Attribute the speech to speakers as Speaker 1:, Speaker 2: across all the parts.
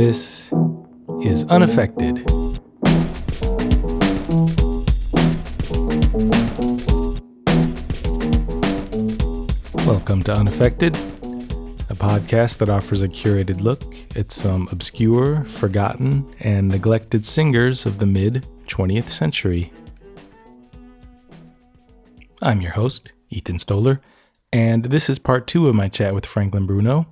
Speaker 1: This is Unaffected. Welcome to Unaffected, a podcast that offers a curated look at some obscure, forgotten, and neglected singers of the mid-20th century. I'm your host, Ethan Stoller, and this is part 2 of my chat with Franklin Bruno.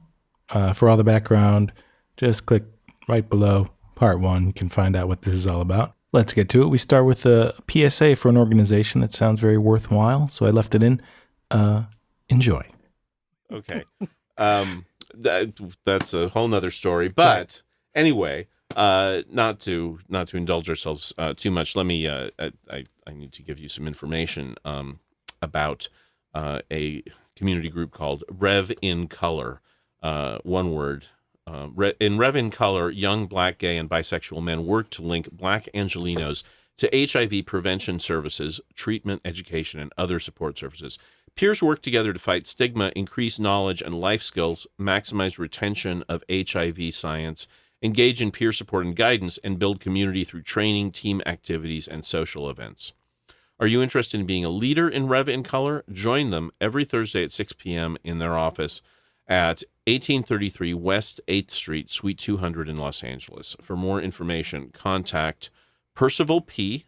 Speaker 1: For all the background, just click right below part 1. You can find out what this is all about. Let's get to it. We start with a PSA for an organization that sounds very worthwhile, so I left it in. Enjoy.
Speaker 2: Okay. That's a whole nother story. But anyway, not to indulge ourselves too much, let me I need to give you some information about a community group called Rev in Color. One word. In Rev in Color, young black, gay, and bisexual men work to link black Angelenos to HIV prevention services, treatment, education, and other support services. Peers work together to fight stigma, increase knowledge and life skills, maximize retention of HIV science, engage in peer support and guidance, and build community through training, team activities, and social events. Are you interested in being a leader in Rev in Color? Join them every Thursday at 6 p.m. in their office at 1833 West 8th Street, Suite 200 in Los Angeles. For more information, contact Percival P.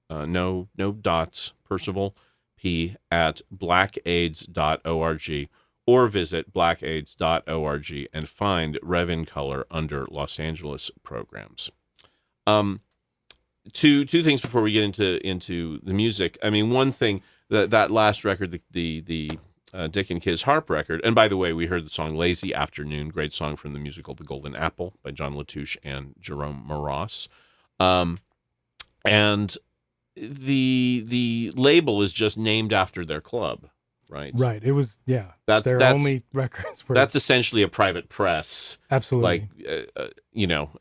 Speaker 2: No dots. Percival P. at blackaids.org or visit blackaids.org and find Rev in Color under Los Angeles programs. Two things before we get into the music. I mean, one thing that last record, the Dick and Kid's harp record, and by the way, we heard the song "Lazy Afternoon," great song from the musical "The Golden Apple" by John Latouche and Jerome Moross, and the label is just named after their club, right?
Speaker 1: Right. It was, yeah. That's only records.
Speaker 2: That's essentially a private press.
Speaker 1: Absolutely.
Speaker 2: Like,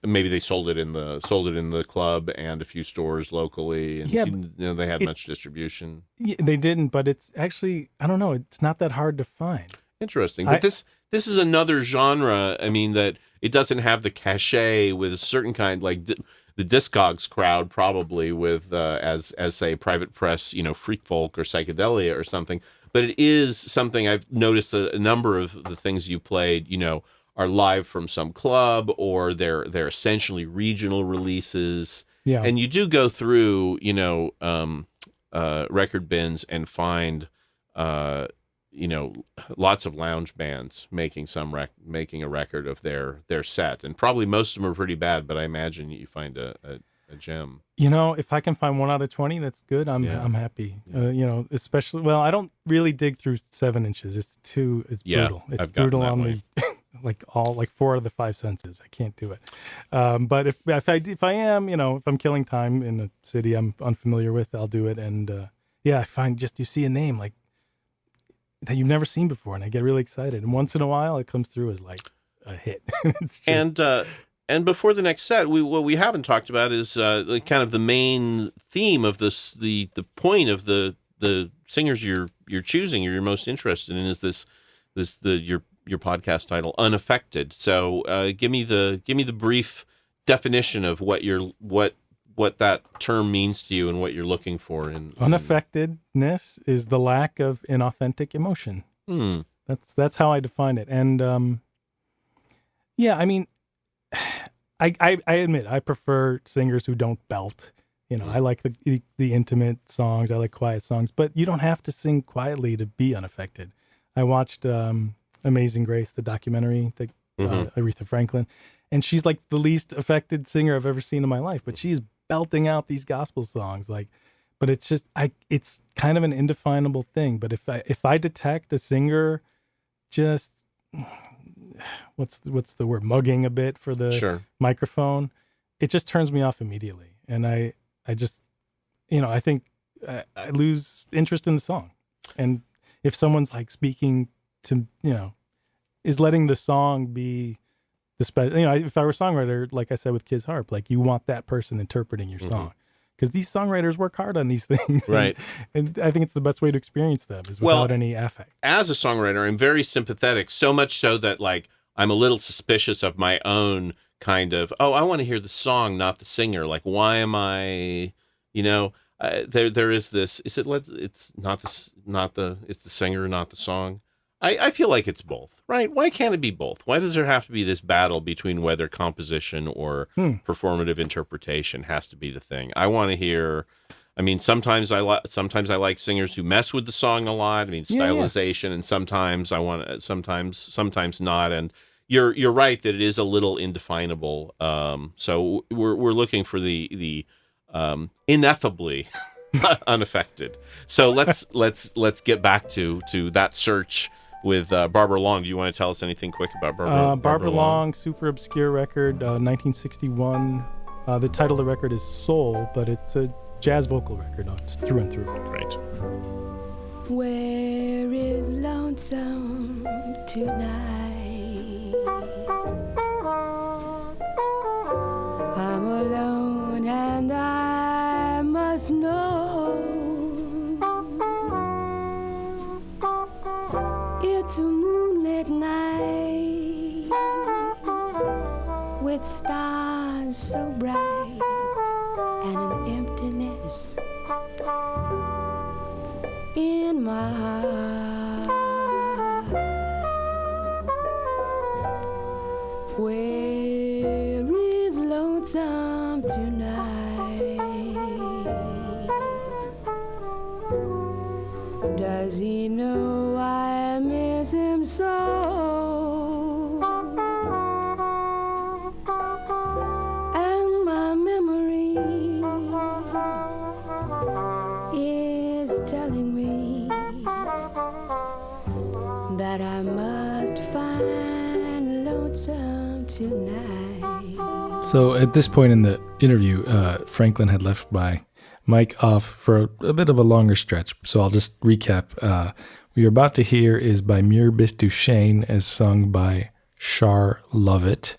Speaker 2: maybe they sold it in the club and a few stores locally, and they had much distribution.
Speaker 1: Yeah, they didn't, but it's actually, I don't know, it's not that hard to find.
Speaker 2: Interesting. But this is another genre. I mean, that it doesn't have the cachet with a certain kind, like the Discogs crowd probably with as say private press, freak folk or psychedelia or something. But it is something I've noticed a number of the things you played, are live from some club, or they're essentially regional releases. Yeah. And you do go through, record bins and find, lots of lounge bands making a record of their set. And probably most of them are pretty bad, but I imagine you find a gem.
Speaker 1: If I can find 1 out of 20, that's good. I'm happy. Yeah. Especially, well, I don't really dig through 7 inches. It's brutal. It's brutal on the like 4 out of the 5 senses. I can't do it. But if I am, if I'm killing time in a city I'm unfamiliar with, I'll do it. And I find you see a name like that you've never seen before, and I get really excited. And once in a while, it comes through as like a hit. It's just...
Speaker 2: And before the next set, what we haven't talked about is kind of the main theme of this, the point of the singers you're choosing, or you're most interested in, is your podcast title, Unaffected. So give me the brief definition of what that term means to you and what you're looking for.
Speaker 1: Unaffectedness is the lack of inauthentic emotion. That's how I define it. And I mean, I admit I prefer singers who don't belt. I like the intimate songs. I like quiet songs, but you don't have to sing quietly to be unaffected. I watched Amazing Grace, the documentary, Aretha Franklin, and she's like the least affected singer I've ever seen in my life, but she's belting out these gospel songs. But it's just, it's kind of an indefinable thing. But if I detect a singer just, what's the word, mugging a bit for the microphone, it just turns me off immediately. And I just, I think I lose interest in the song. And if someone's like speaking to, is letting the song be the special, if I were a songwriter, like I said with Kid's harp, like you want that person interpreting your song. Because these songwriters work hard on these things.
Speaker 2: Right.
Speaker 1: And I think it's the best way to experience them is without any affect.
Speaker 2: As a songwriter, I'm very sympathetic, so much so that like I'm a little suspicious of my own kind of, oh, I want to hear the song, not the singer. Like, why am I, there is this, it's not it's the singer, not the song. I feel like it's both, right? Why can't it be both? Why does there have to be this battle between whether composition or performative interpretation has to be the thing? I want to hear, I mean, sometimes I like singers who mess with the song a lot. I mean, stylization, and sometimes I want, sometimes not. And you're right that it is a little indefinable. So we're looking for the ineffably unaffected. So let's get back to that search with Barbara Long. Do you want to tell us anything quick about
Speaker 1: Barbara Long? Super obscure record, 1961. The title of the record is Soul, but it's a jazz vocal record. It's through and through.
Speaker 2: Great.
Speaker 3: Where is lonesome tonight? I'm alone and I must know it's a moonlit night with stars so bright and an emptiness in my heart. Where is lonesome tonight? Does he know I miss him so? And my memory is telling me that I must find lonesome tonight.
Speaker 1: So at this point in the interview, Franklin had left my mic off for a bit of a longer stretch. So I'll just recap. What you're about to hear is by Mir Bis Duchesne, as sung by Char Lovett,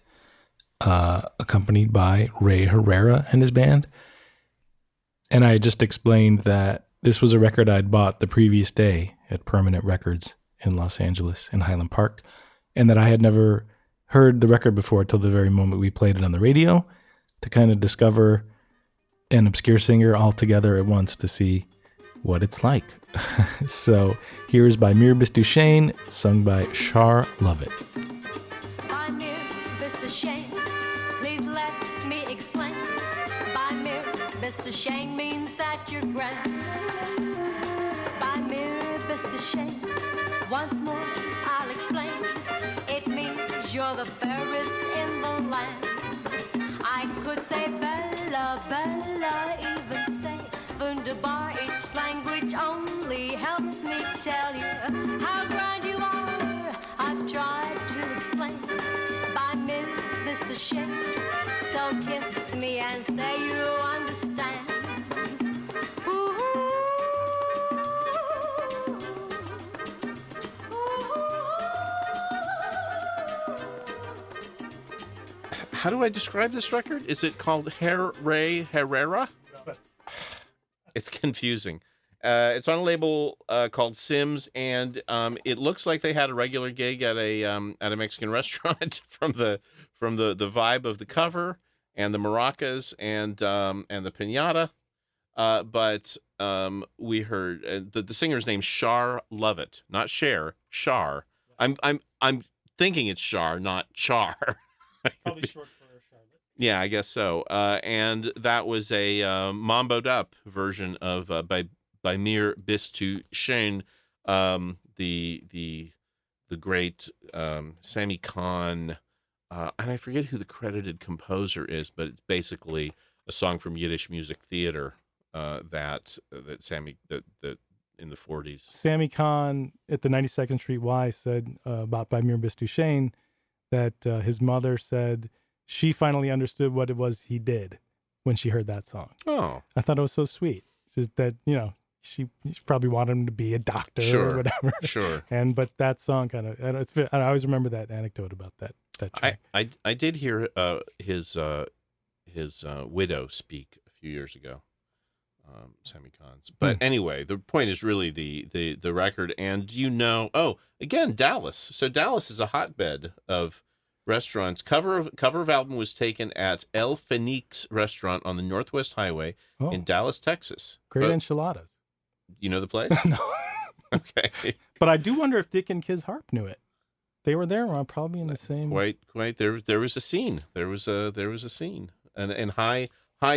Speaker 1: accompanied by Ray Herrera and his band. And I just explained that this was a record I'd bought the previous day at Permanent Records in Los Angeles, in Highland Park, and that I had never heard the record before till the very moment we played it on the radio, to kind of discover an obscure singer all together at once to see what it's like. So here is by Mir Bis Duchesne, sung by Char Lovett.
Speaker 4: By Mir Bis Duchesne, please let me explain. By Mir Bis Duchesne means that you're grand. By Mir Bis Duchesne, once more I'll explain. It means you're the fairest in the land. I could say Bella, Bella, even say Wunderbar. Each language only helps me tell you how grand you are. I've tried to explain by Miss Duchesne. So kiss me and say you understand.
Speaker 2: How do I describe this record? Is it called Ray Herrera? It's confusing. It's on a label called Sims, and it looks like they had a regular gig at a Mexican restaurant from the vibe of the cover and the maracas and the piñata. But we heard the singer's name's Char Lovett, not Cher. Char. I'm thinking it's Char, not Char.
Speaker 1: Probably short for Charlotte.
Speaker 2: Yeah, I guess so. And that was a mamboed up version of by Mir Bis Duchesne, the great Sammy Khan, and I forget who the credited composer is, but it's basically a song from Yiddish Music Theater that Sammy that in the 40s.
Speaker 1: Sammy Khan at the 92nd Street Y said about by Mir Bis Duchesne that his mother said she finally understood what it was he did when she heard that song.
Speaker 2: Oh.
Speaker 1: I thought it was so sweet. Just that, she probably wanted him to be a doctor or whatever.
Speaker 2: Sure.
Speaker 1: But that song kind of, I always remember that anecdote about that track.
Speaker 2: I did hear his widow speak a few years ago, Sammy Khan's. But anyway, the point is really the record. And again, Dallas. So Dallas is a hotbed of restaurants. Cover of album was taken at El Fenix restaurant on the Northwest Highway in Dallas, Texas.
Speaker 1: Great enchiladas.
Speaker 2: You know the place?
Speaker 1: No.
Speaker 2: Okay.
Speaker 1: But I do wonder if Dick and Kiz Harp knew it. They were there probably in the same.
Speaker 2: Quite. There was a scene. There was a scene, and high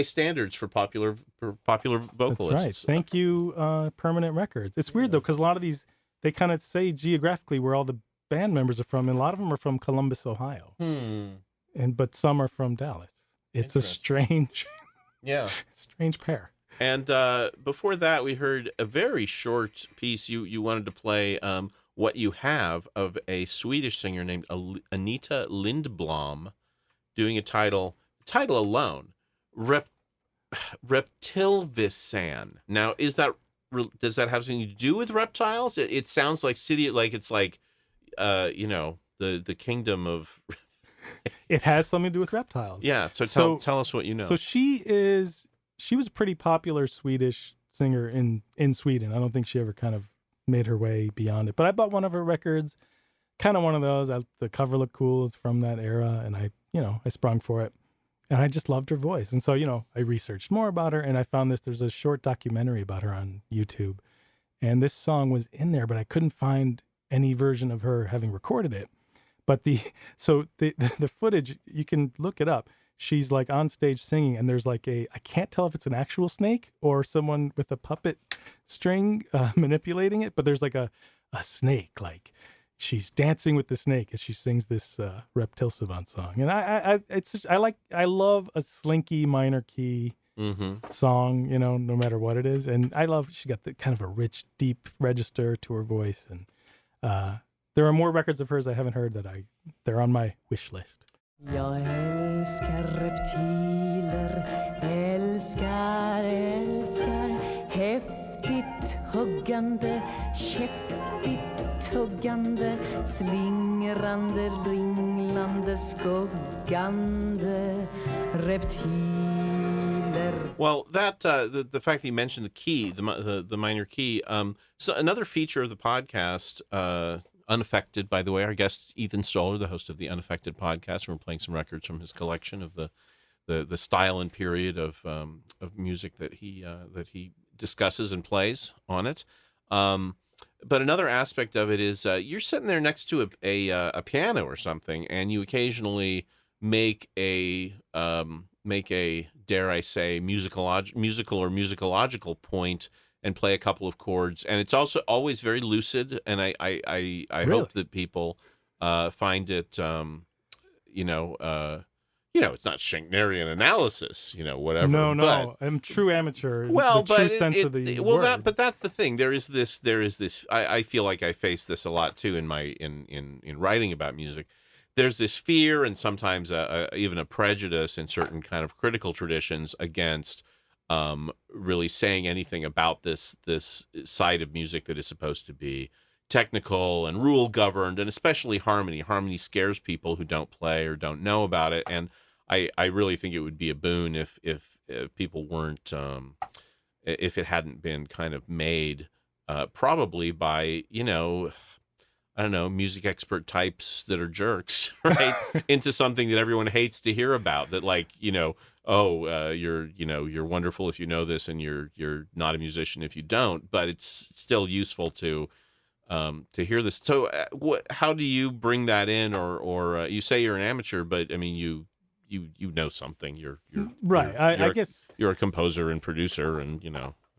Speaker 2: standards for popular vocalists.
Speaker 1: That's right. Thank you, Permanent Records. It's weird though, because a lot of these they kind of say geographically where all the band members are from, and a lot of them are from Columbus, Ohio. But some are from Dallas. It's a strange pair.
Speaker 2: And before that, we heard a very short piece. You wanted to play What You Have of a Swedish singer named Anita Lindblom, doing a title alone, Reptilvisan. Now, does that have something to do with reptiles? It sounds like the kingdom of.
Speaker 1: It has something to do with reptiles.
Speaker 2: Yeah. So tell us what you know.
Speaker 1: So she was a pretty popular Swedish singer in Sweden. I don't think she ever kind of made her way beyond it. But I bought one of her records, kind of one of those. The cover looked cool. It's from that era, and I sprung for it. And I just loved her voice. And so, I researched more about her, and I found there's a short documentary about her on YouTube. And this song was in there, but I couldn't find any version of her having recorded it. But the footage, you can look it up. She's like on stage singing, and there's like I can't tell if it's an actual snake or someone with a puppet string manipulating it, but there's like a snake, like she's dancing with the snake as she sings this Reptile Savant song. And I love a slinky minor key song, no matter what it is. And I love she got the kind of a rich, deep register to her voice. And there are more records of hers I haven't heard they're on my wish list.
Speaker 3: Jag älskar reptiler, älskar häftigt huggande, käftigt tuggande, slingrande, ringlande, skuggande reptiler.
Speaker 2: Well, that the fact that you mentioned the key, the minor key. So another feature of the podcast. Unaffected, by the way, our guest Ethan Stoller, the host of the Unaffected podcast, and we're playing some records from his collection of the style and period of music that he discusses and plays on it. But another aspect of it is you're sitting there next to a piano or something, and you occasionally make a dare I say musical or musicological point and play a couple of chords, and it's also always very lucid. And I really? Hope that people find it, it's not Schenknerian analysis, whatever.
Speaker 1: No, I'm true amateur. Well, the true sense of the word.
Speaker 2: But that's the thing. There is this. I feel like I face this a lot too in my in writing about music. There's this fear and sometimes even a prejudice in certain kind of critical traditions against. Really saying anything about this side of music that is supposed to be technical and rule governed, and especially harmony. Harmony scares people who don't play or don't know about it, and I really think it would be a boon if people weren't if it hadn't been kind of made probably by I don't know, music expert types that are jerks, right? into something that everyone hates to hear about. That you're wonderful if you know this, and you're not a musician if you don't. But it's still useful to hear this. So, how do you bring that in, or you say you're an amateur, but I mean you know something. You're
Speaker 1: right. I guess
Speaker 2: you're a composer and producer, and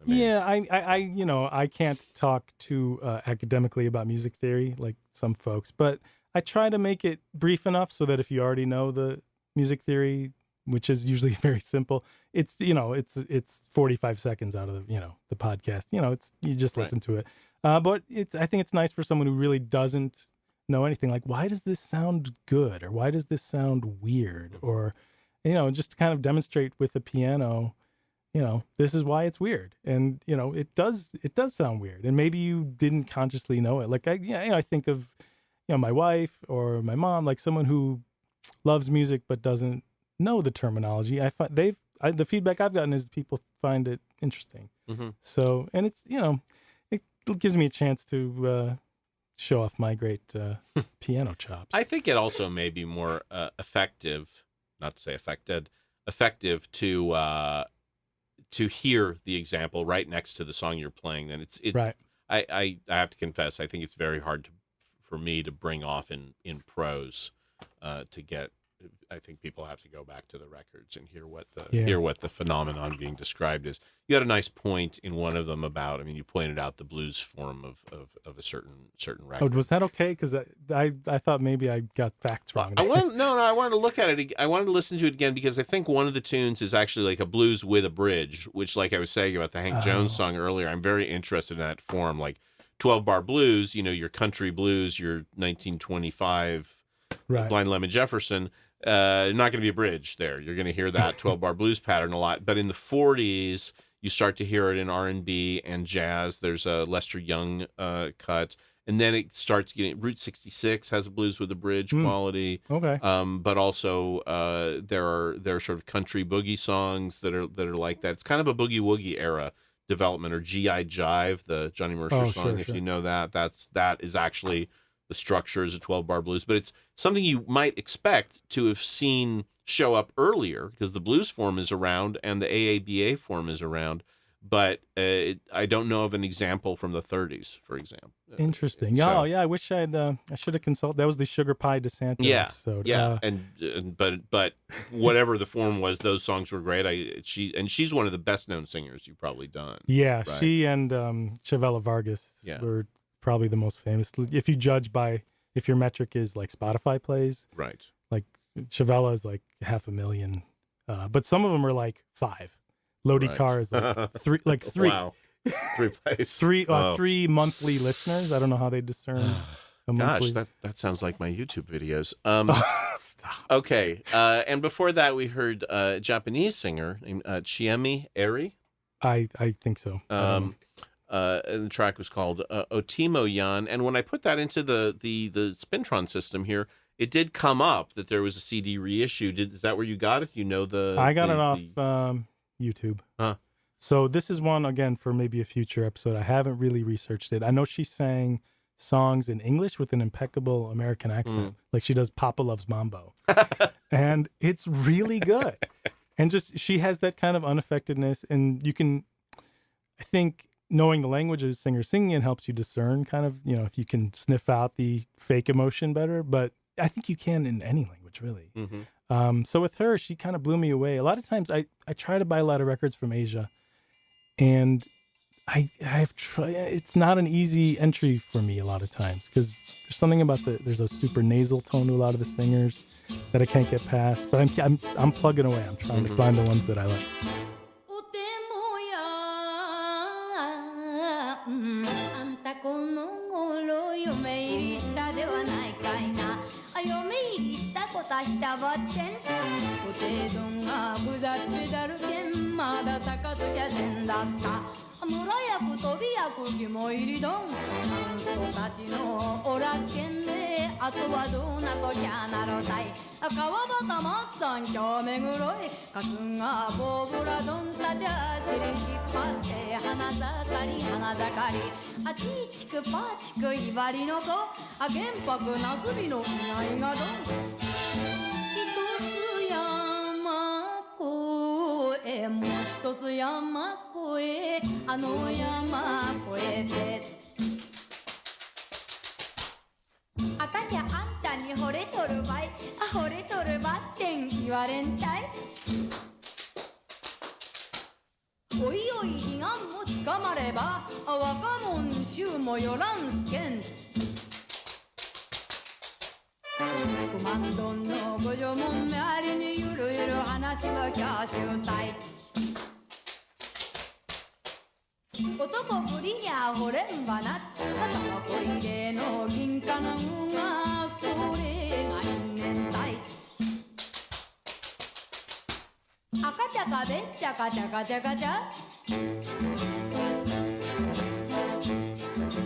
Speaker 1: Yeah, I can't talk too academically about music theory like some folks, but I try to make it brief enough so that if you already know the music theory, which is usually very simple, it's 45 seconds out of the podcast. You just listen to it. But I think it's nice for someone who really doesn't know anything. Like, why does this sound good, or why does this sound weird, or just kind of demonstrate with the piano. This is why it's weird. And, it does sound weird. And maybe you didn't consciously know it. Like, I think of, my wife or my mom, like someone who loves music but doesn't know the terminology. I find the feedback I've gotten is people find it interesting. Mm-hmm. So, and it's, it gives me a chance to show off my great piano chops.
Speaker 2: I think it also may be more effective, not to say effective to hear the example right next to the song you're playing. Then it's
Speaker 1: right.
Speaker 2: I have to confess, I think it's very hard for me to bring off in prose to get. I think people have to go back to the records and hear what the phenomenon being described is. You had a nice point in one of them about. I mean, you pointed out the blues form of a certain record.
Speaker 1: Oh, was that okay? Because I thought maybe I got facts wrong.
Speaker 2: I wanted to look at it. I wanted to listen to it again because I think one of the tunes is actually like a blues with a bridge, which, like I was saying about the Hank Jones song earlier, I'm very interested in that form. Like 12-bar blues, your country blues, your 1925 Blind Lemon Jefferson. Not going to be a bridge there. You're going to hear that 12-bar blues pattern a lot. But in the 40s, you start to hear it in R&B and jazz. There's a Lester Young cut. And then it starts getting... Route 66 has a blues with a bridge quality.
Speaker 1: Okay.
Speaker 2: But also there are sort of country boogie songs that are like that. It's kind of a boogie-woogie era development, or G.I. Jive, the Johnny Mercer song, if you know that. That is actually... The structure is a 12-bar blues, but it's something you might expect to have seen show up earlier because the blues form is around and the AABA form is around, but I don't know of an example from the 30s, for example.
Speaker 1: Interesting.
Speaker 2: So,
Speaker 1: I wish I should have consulted. That was the Sugar Pie DeSanto episode.
Speaker 2: Yeah, but whatever the form was, those songs were great. She's one of the best-known singers you've probably done.
Speaker 1: Yeah,
Speaker 2: right?
Speaker 1: She and Chavella Vargas were probably the most famous, if you judge by if your metric is like Spotify plays,
Speaker 2: right?
Speaker 1: Like Chavella is like 500,000, but some of them are like 5. Lodi Carr is like 3, like 3.
Speaker 2: Wow, 3 plays.
Speaker 1: 3 monthly listeners. I don't know how they discern.
Speaker 2: Gosh, that sounds like my YouTube videos.
Speaker 1: Stop.
Speaker 2: Okay, and before that we heard a Japanese singer named Chiemi Eri.
Speaker 1: I think so.
Speaker 2: And the track was called Otimo Yan. And when I put that into the Spintron system here, it did come up that there was a CD reissue. Is that where you got it? You know
Speaker 1: I got it off YouTube.
Speaker 2: Huh.
Speaker 1: So this is one, again, for maybe a future episode. I haven't really researched it. I know she sang songs in English with an impeccable American accent. Like she does Papa Loves Mambo. And it's really good. And just she has that kind of unaffectedness. And you can, I think... knowing the language of the singer singing it helps you discern kind of, if you can sniff out the fake emotion better. But I think you can in any language, really. Mm-hmm. So with her, she kind of blew me away. A lot of times I try to buy a lot of records from Asia, and I've tried. It's not an easy entry for me a lot of times because there's something about there's a super nasal tone to a lot of the singers that I can't get past. But I'm plugging away. I'm trying to find the ones that I like.
Speaker 4: あんたこの頃嫁入りしたではないかいなあ嫁入りしたこたしたばってんおてどんがぶざってだるけんまだ坂ときゃせんだった村役飛び役肝入りどん人たちのおらすけんであとはどうなこきゃなろたい川端まっさんきょめぐろいかすがぼぶらどんたちゃ尻引っ張って花盛り花盛りあちいちくぱちくいばりの子あ原白なすびのいないがどん一つ山越えもう一つ山越えあの山越えてあたにゃあんたに惚れとるばいあ惚れとるばってん言われんたいおいおい彼岸も捕まれば若者衆もよらんすけん九万どんの五条門めありにゆるゆる話はキャーシュータイ男ぶりにゃ惚れんばな頭こりでの銀貨のがそれが因縁たい赤ちゃかべっちゃかちゃかちゃかちゃ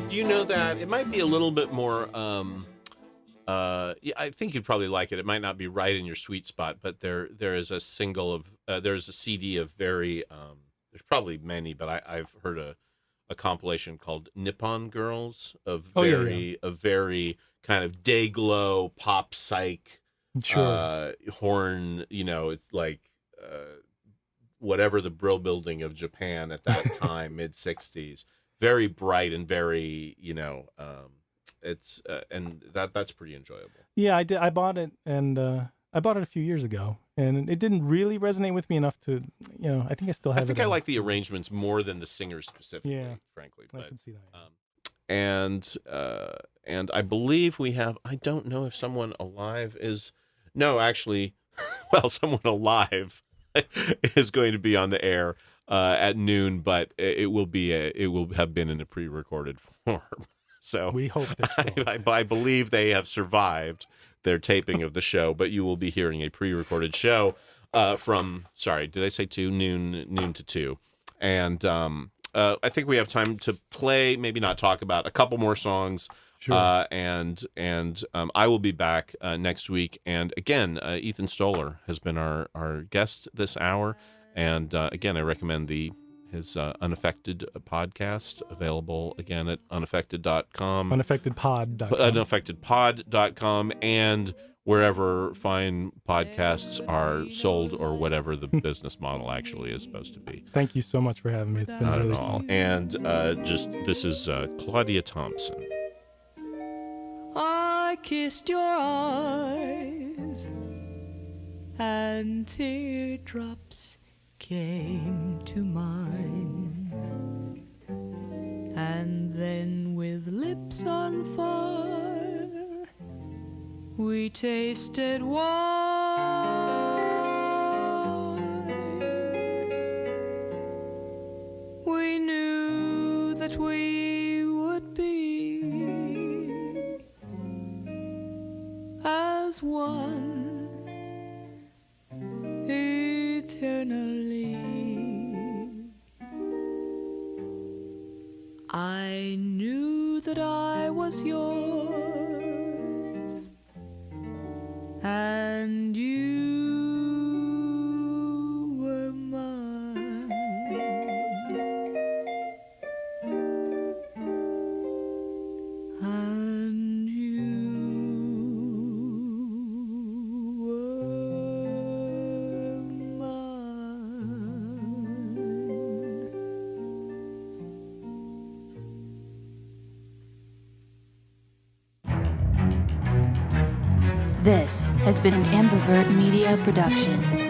Speaker 2: Do you know that it might be a little bit more I think you'd probably like it. It might not be right in your sweet spot, but there is a single of there's a CD of very there's probably many, but I've heard a compilation called Nippon Girls of
Speaker 1: yeah.
Speaker 2: very kind of day glow pop psych
Speaker 1: Sure.
Speaker 2: horn. It's like whatever the Brill Building of Japan at that time, mid '60s, very bright and very it's and that's pretty enjoyable.
Speaker 1: Yeah, I did. I bought it, and I bought it a few years ago, and it didn't really resonate with me enough to, I think I still have it.
Speaker 2: I think I like the arrangements more than the singers specifically, frankly.
Speaker 1: I
Speaker 2: But
Speaker 1: can see that.
Speaker 2: and I believe we have. I don't know if someone alive is. No, actually, well, someone alive is going to be on the air at noon, but it will have been in a pre-recorded form. So
Speaker 1: we hope they're strong.
Speaker 2: I believe they have survived their taping of the show, but you will be hearing a pre-recorded show from. Sorry, did I say 2 noon to 2? And I think we have time to play, maybe not talk about a couple more songs.
Speaker 1: Sure.
Speaker 2: And I will be back next week. And again, Ethan Stoller has been our guest this hour. And again, I recommend his Unaffected podcast, available again at unaffected.com.
Speaker 1: Unaffectedpod.com.
Speaker 2: Unaffectedpod.com, and wherever fine podcasts are sold, or whatever the business model actually is supposed to be.
Speaker 1: Thank you so much for having me. It's been
Speaker 2: Not
Speaker 1: really
Speaker 2: at all.
Speaker 1: fun.
Speaker 2: And this is Claudia Thompson.
Speaker 3: I kissed your eyes, and teardrops came to mine, and then with lips on fire we tasted wine. We knew that we would be as one eternally. I knew that I was yours, and you were mine. And you were mine.
Speaker 5: This has been an Ambivert Media production.